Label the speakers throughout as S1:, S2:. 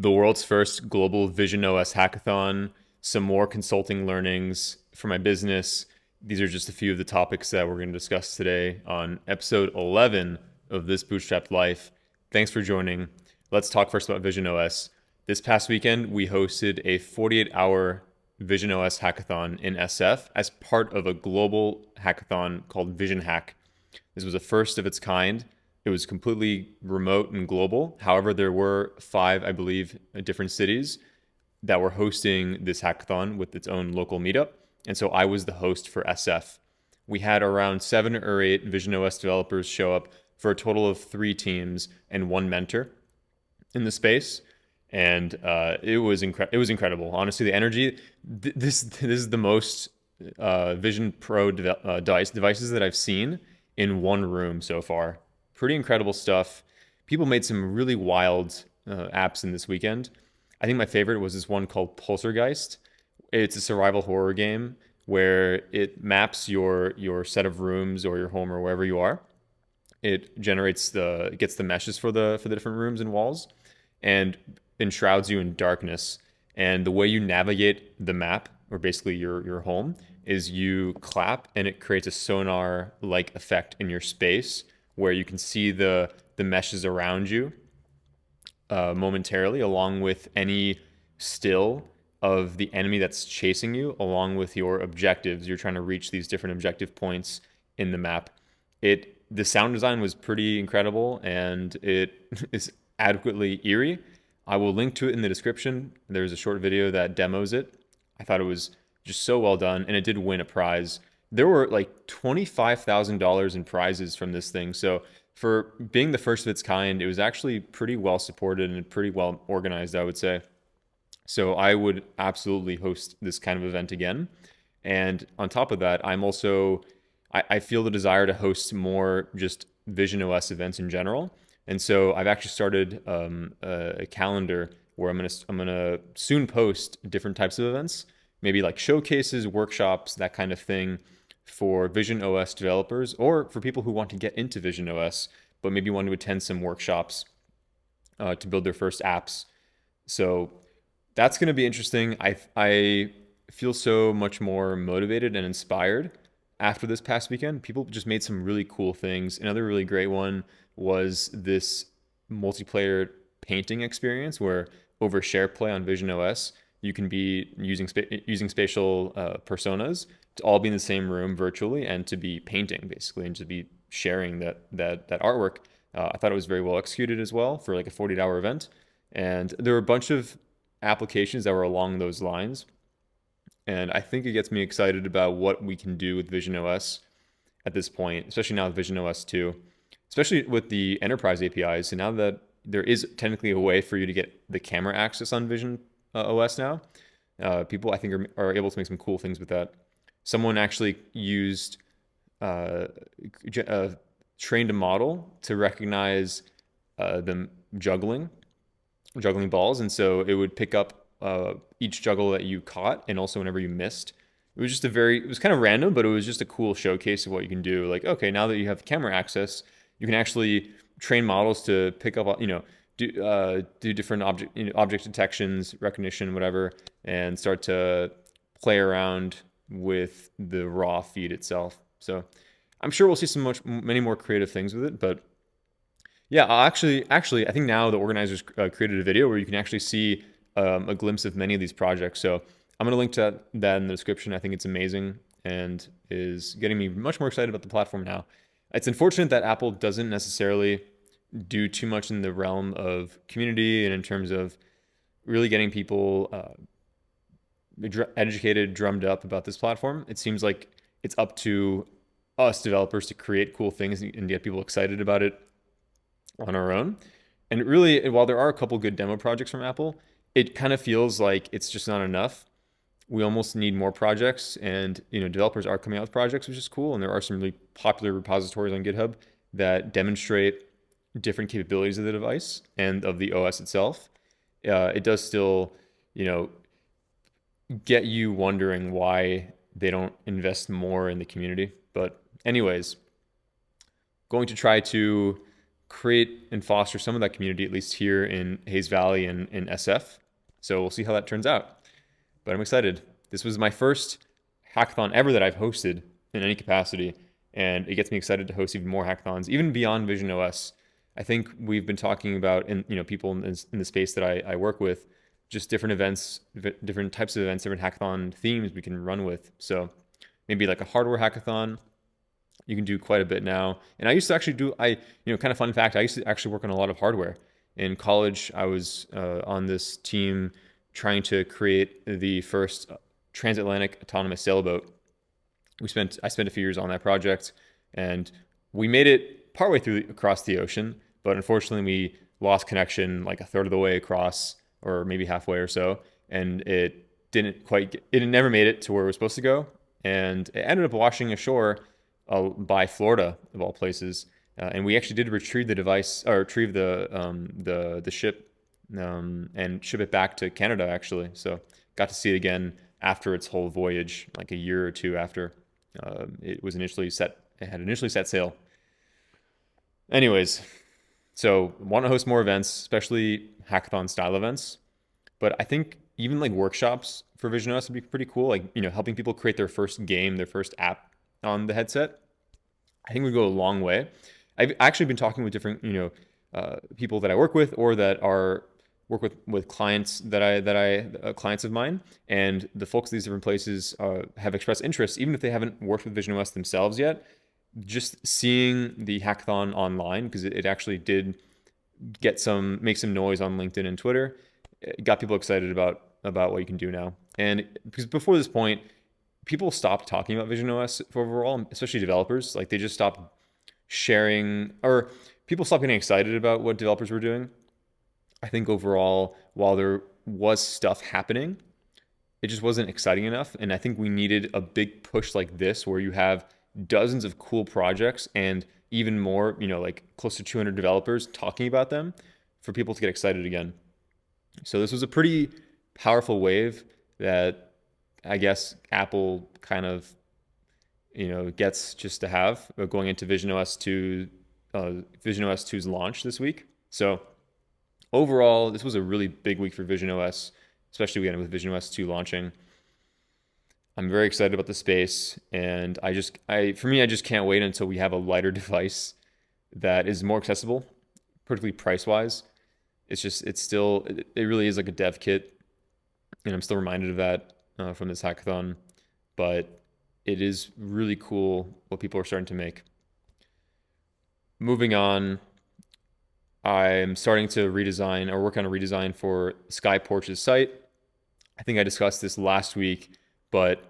S1: the world's first global visionOS hackathon, some more consulting learnings for my business. These are just a few of the topics that we're going to discuss today on episode 11 of This Bootstrapped Life. Thanks for joining. Let's talk first about visionOS. This past weekend, we hosted a 48-hour visionOS hackathon in SF as part of a global hackathon called Vision Hack. This was a first of its kind. It was completely remote and global. However, there were 5, I believe, different cities that were hosting this hackathon with its own local meetup. And so I was the host for SF. We had around 7 or 8 visionOS developers show up for a total of 3 teams and 1 mentor in the space. And it was incredible. Honestly, the energy. This is the most Vision Pro devices that I've seen in one room so far. Pretty incredible stuff. People made some really wild apps in this weekend. I think my favorite was this one called Pulsargeist. It's a survival horror game where it maps your set of rooms or your home or wherever you are. It gets the meshes for the different rooms and walls, and enshrouds you in darkness. And the way you navigate the map, or basically your home, is you clap and it creates a sonar-like effect in your space where you can see the meshes around you momentarily, along with any still of the enemy that's chasing you, along with your objectives. You're trying to reach these different objective points in the map. The sound design was pretty incredible, and it is adequately eerie. I will link to it in the description. There's a short video that demos it. I thought it was just so well done, and it did win a prize. There were like $25,000 in prizes from this thing. So for being the first of its kind, it was actually pretty well supported and pretty well organized, I would say. So I would absolutely host this kind of event again. And on top of that, I feel the desire to host more just visionOS events in general. And so I've actually started a calendar where I'm gonna soon post different types of events, maybe like showcases, workshops, that kind of thing, for visionOS developers or for people who want to get into visionOS but maybe want to attend some workshops to build their first apps. So that's going to be interesting. I feel so much more motivated and inspired after this past weekend. People just made some really cool things. Another really great one was this multiplayer painting experience where over SharePlay on visionOS, you can be using spatial personas to all be in the same room virtually and to be painting basically and to be sharing that artwork. I thought it was very well executed as well for like a 48-hour event. And there were a bunch of applications that were along those lines. And I think it gets me excited about what we can do with visionOS at this point, especially now with visionOS 2, especially with the enterprise APIs. So now that there is technically a way for you to get the camera access on Vision OS now, people I think are able to make some cool things with that. Someone actually trained a model to recognize them juggling balls, and so it would pick up each juggle that you caught, and also whenever you missed. It was kind of random, but it was just a cool showcase of what you can do. Like, okay, now that you have camera access, you can actually train models to pick up, do different object detections, recognition, whatever, and start to play around with the raw feed itself. So I'm sure we'll see many more creative things with it. But yeah, actually, I think now the organizers created a video where you can actually see a glimpse of many of these projects. So I'm going to link to that in the description. I think it's amazing and is getting me much more excited about the platform now. It's unfortunate that Apple doesn't necessarily do too much in the realm of community and in terms of really getting people educated, drummed up about this platform. It seems like it's up to us developers to create cool things and get people excited about it on our own. And really, while there are a couple good demo projects from Apple, it kind of feels like it's just not enough. We almost need more projects, and developers are coming out with projects, which is cool. And there are some really popular repositories on GitHub that demonstrate different capabilities of the device and of the OS itself. It does still, get you wondering why they don't invest more in the community. But anyways, going to try to create and foster some of that community, at least here in Hayes Valley and in SF. So we'll see how that turns out. But I'm excited. This was my first hackathon ever that I've hosted in any capacity, and it gets me excited to host even more hackathons, even beyond visionOS. I think we've been talking about, people in the space that I work with, just different events, different types of events, different hackathon themes we can run with. So maybe like a hardware hackathon, you can do quite a bit now. And I used to actually kind of fun fact, I used to actually work on a lot of hardware. In college, I was on this team trying to create the first transatlantic autonomous sailboat. I spent a few years on that project, and we made it partway across the ocean, but unfortunately we lost connection like a third of the way across, or maybe halfway or so, and it never made it to where it was supposed to go, and it ended up washing ashore by Florida of all places. And we actually did retrieve the device, or retrieve the ship, and ship it back to Canada actually. So got to see it again after its whole voyage, like a year or two after it had initially set sail. Anyways, so want to host more events, especially hackathon style events. But I think even like workshops for visionOS would be pretty cool. Like, helping people create their first game, their first app on the headset. I think would go a long way. I've actually been talking with different, people that I work with, or that work with clients clients of mine, and the folks at these different places have expressed interest, even if they haven't worked with visionOS themselves yet. Just seeing the hackathon online, because it actually did make some noise on LinkedIn and Twitter, it got people excited about what you can do now. And because before this point, people stopped talking about visionOS overall, especially developers. Like, they just stopped sharing, or people stopped getting excited about what developers were doing. I think overall, while there was stuff happening, it just wasn't exciting enough. And I think we needed a big push like this, where you have dozens of cool projects and even more, like close to 200 developers talking about them, for people to get excited again. So this was a pretty powerful wave that I guess Apple kind of, gets just to have going into visionOS 2's launch this week. So overall, this was a really big week for visionOS, especially again with visionOS 2 launching. I'm very excited about the space, and I just can't wait until we have a lighter device that is more accessible, particularly price-wise. It really is like a dev kit, and I'm still reminded of that from this hackathon, but it is really cool what people are starting to make. Moving on, I'm starting to work on a redesign for SkyPorch's site. I think I discussed this last week, but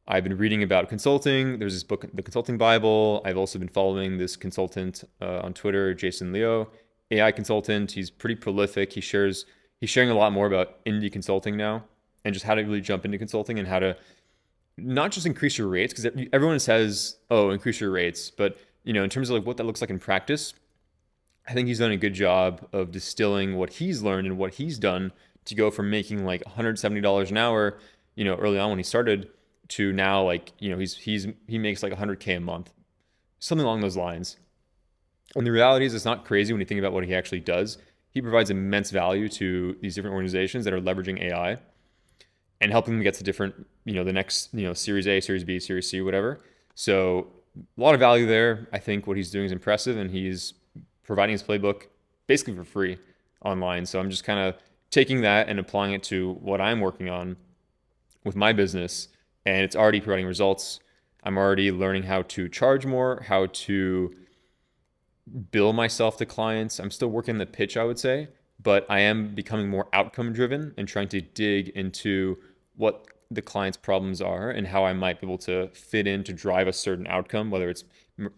S1: I've been reading about consulting. There's this book, The Consulting Bible. I've also been following this consultant on Twitter, Jason Leo, AI consultant. He's pretty prolific. He's sharing a lot more about indie consulting now, and just how to really jump into consulting, and how to not just increase your rates, because everyone says, oh, increase your rates. But, in terms of like what that looks like in practice, I think he's done a good job of distilling what he's learned and what he's done to go from making like $170 an hour, early on when he started, to now, like, he makes like $100K a month, something along those lines. And the reality is, it's not crazy when you think about what he actually does. He provides immense value to these different organizations that are leveraging AI and helping them get to different, the next, Series A, Series B, Series C, whatever. So a lot of value there. I think what he's doing is impressive, and he's providing his playbook basically for free online. So I'm just kind of taking that and applying it to what I'm working on with my business, and it's already providing results. I'm already learning how to charge more, how to bill myself to clients. I'm still working the pitch, I would say, but I am becoming more outcome driven and trying to dig into what the client's problems are and how I might be able to fit in to drive a certain outcome, whether it's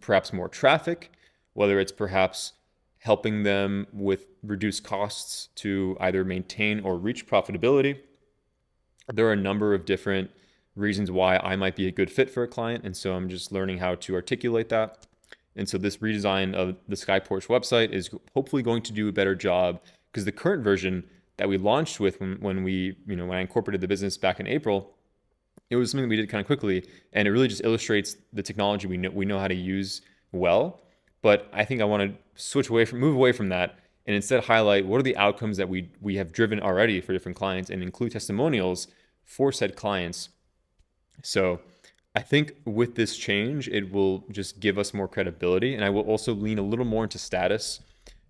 S1: perhaps more traffic, whether it's perhaps helping them with reduced costs to either maintain or reach profitability. There are a number of different reasons why I might be a good fit for a client, and so I'm just learning how to articulate that. And so this redesign of the SkyPorch website is hopefully going to do a better job, because the current version that we launched with when I incorporated the business back in April, it was something that we did kind of quickly, and it really just illustrates the technology we know how to use well, But I think I want to move away from that, and instead highlight what are the outcomes that we have driven already for different clients and include testimonials for said clients. So I think with this change, it will just give us more credibility, and I will also lean a little more into status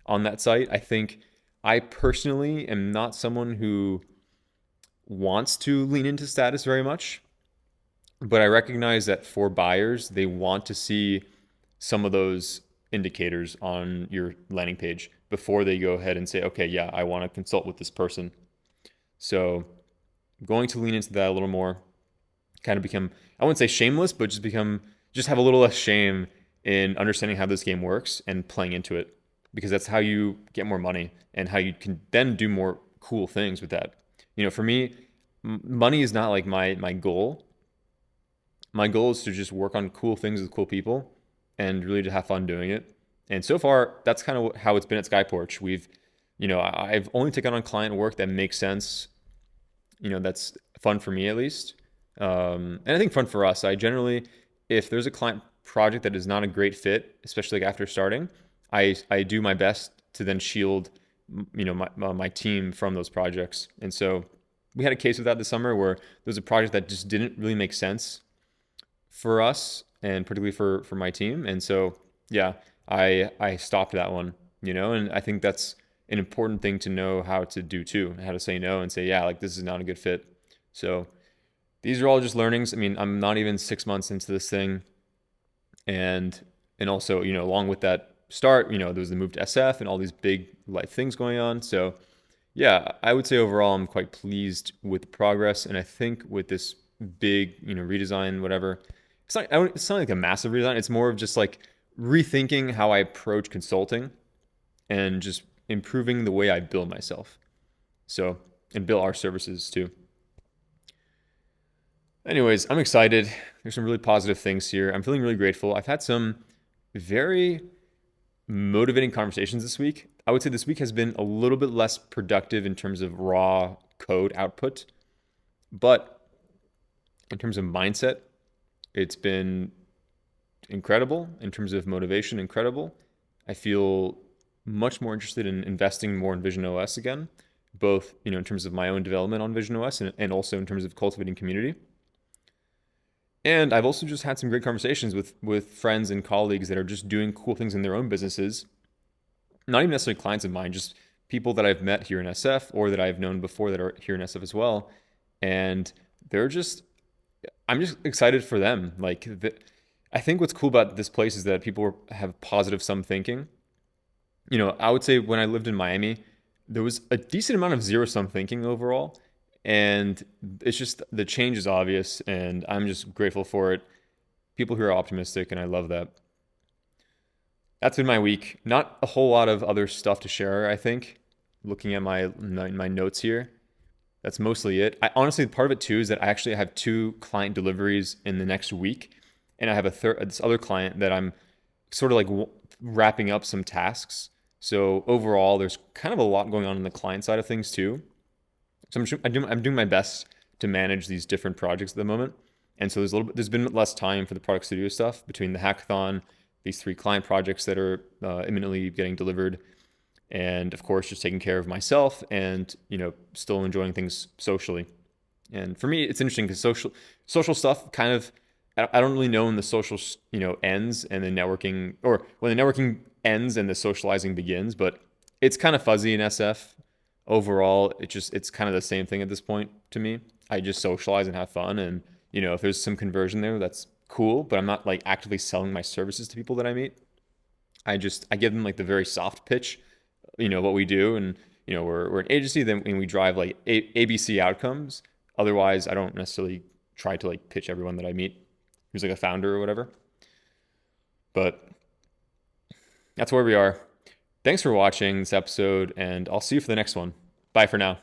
S1: on that site. I think I personally am not someone who wants to lean into status very much, but I recognize that for buyers, they want to see some of those indicators on your landing page before they go ahead and say, okay, yeah, I want to consult with this person. So I'm going to lean into that a little more, kind of become, I wouldn't say shameless, but just have a little less shame in understanding how this game works and playing into it, because that's how you get more money and how you can then do more cool things with that. For me, money is not like my goal. My goal is to just work on cool things with cool people and really to have fun doing it. And so far, that's kind of how it's been at SkyPorch. I've only taken on client work that makes sense. That's fun for me at least. And I think fun for us. I generally, if there's a client project that is not a great fit, especially like after starting, I do my best to then shield, my team from those projects. And so we had a case of that this summer where there was a project that just didn't really make sense for us and particularly for my team. And so, yeah, I stopped that one, and I think that's an important thing to know how to do too, how to say no and say, yeah, like this is not a good fit. So these are all just learnings. I mean, I'm not even 6 months into this thing. And also, along with that start, there was the move to SF and all these big life things going on. So yeah, I would say overall, I'm quite pleased with the progress. And I think with this big, redesign, whatever, it's not like a massive redesign. It's more of just like rethinking how I approach consulting and just improving the way I bill myself. So, and bill our services too. Anyways, I'm excited. There's some really positive things here. I'm feeling really grateful. I've had some very motivating conversations this week. I would say this week has been a little bit less productive in terms of raw code output, but in terms of mindset, it's been incredible. In terms of motivation, incredible. I feel much more interested in investing more in visionOS again, both in terms of my own development on visionOS and also in terms of cultivating community. And I've also just had some great conversations with friends and colleagues that are just doing cool things in their own businesses. Not even necessarily clients of mine, just people that I've met here in SF or that I've known before that are here in SF as well. And I'm just excited for them. I think what's cool about this place is that people have positive sum thinking. I would say when I lived in Miami, there was a decent amount of zero sum thinking overall. And it's just the change is obvious, and I'm just grateful for it. People who are optimistic, and I love that. That's been my week. Not a whole lot of other stuff to share, I think. Looking at my notes here, that's mostly it. Honestly, part of it too is that I actually have 2 client deliveries in the next week, and I have this other client that I'm sort of like wrapping up some tasks. So overall, there's kind of a lot going on the client side of things too. So I'm doing my best to manage these different projects at the moment. And so there's been less time for the product studio stuff between the hackathon, these 3 client projects that are imminently getting delivered, and of course just taking care of myself and still enjoying things socially. And for me, it's interesting because social stuff kind of, I don't really know when the social ends and the networking, or when the networking ends and the socializing begins, but it's kind of fuzzy in SF. Overall, it's kind of the same thing at this point to me. I just socialize and have fun, and if there's some conversion there, that's cool, but I'm not like actively selling my services to people that I meet. I give them like the very soft pitch, what we do, and we're an agency, then we drive like ABC outcomes. Otherwise, I don't necessarily try to like pitch everyone that I meet who's like a founder or whatever. But that's where we are. Thanks for watching this episode, and I'll see you for the next one. Bye for now.